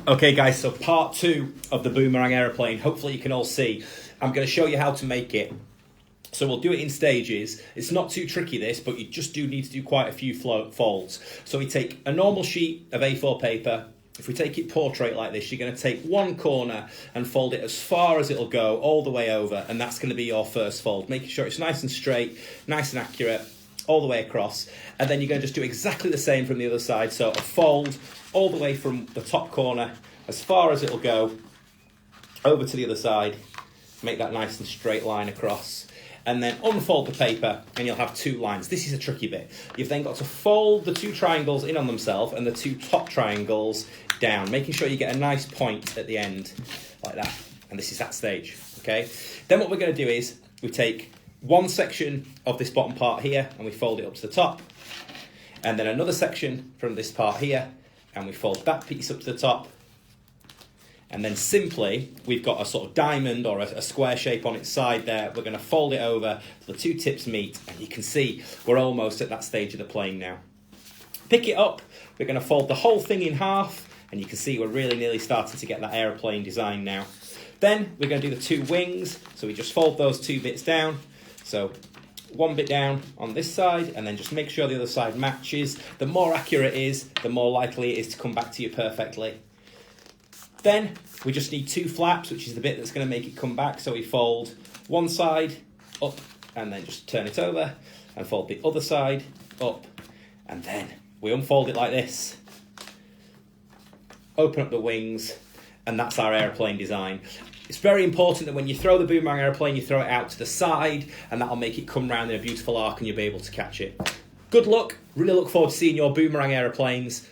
Okay guys, so part 2 of the Boomerang aeroplane. Hopefully you can all see. I'm going to show you how to make it. So we'll do it in stages. It's not too tricky this, but you just do need to do quite a few folds. So we take a normal sheet of A4 paper. If we take it portrait like this, you're going to take one corner and fold it as far as it'll go, all the way over, and that's going to be your first fold, making sure it's nice and straight, nice and accurate, all the way across. And then you're going to just do exactly the same from the other side. So a fold all the way from the top corner, as far as it'll go, over to the other side, make that nice and straight line across. And then unfold the paper and you'll have 2 lines. This is a tricky bit. You've then got to fold the 2 triangles in on themselves and the 2 top triangles down, making sure you get a nice point at the end, like that. And this is that stage, okay? Then what we're going to do is we take one section of this bottom part here and we fold it up to the top. And then another section from this part here and we fold that piece up to the top. And then simply, we've got a sort of diamond or a square shape on its side there. We're going to fold it over so the 2 tips meet. And you can see we're almost at that stage of the plane now. Pick it up. We're going to fold the whole thing in half. And you can see we're really nearly starting to get that aeroplane design now. Then we're going to do the 2 wings. So we just fold those 2 bits down. So one bit down on this side and then just make sure the other side matches. The more accurate it is, the more likely it is to come back to you perfectly. Then we just need 2 flaps, which is the bit that's going to make it come back. So we fold one side up and then just turn it over and fold the other side up. And then we unfold it like this. Open up the wings and that's our aeroplane design. It's very important that when you throw the Boomerang aeroplane, you throw it out to the side and that'll make it come round in a beautiful arc and you'll be able to catch it. Good luck. Really look forward to seeing your Boomerang aeroplanes.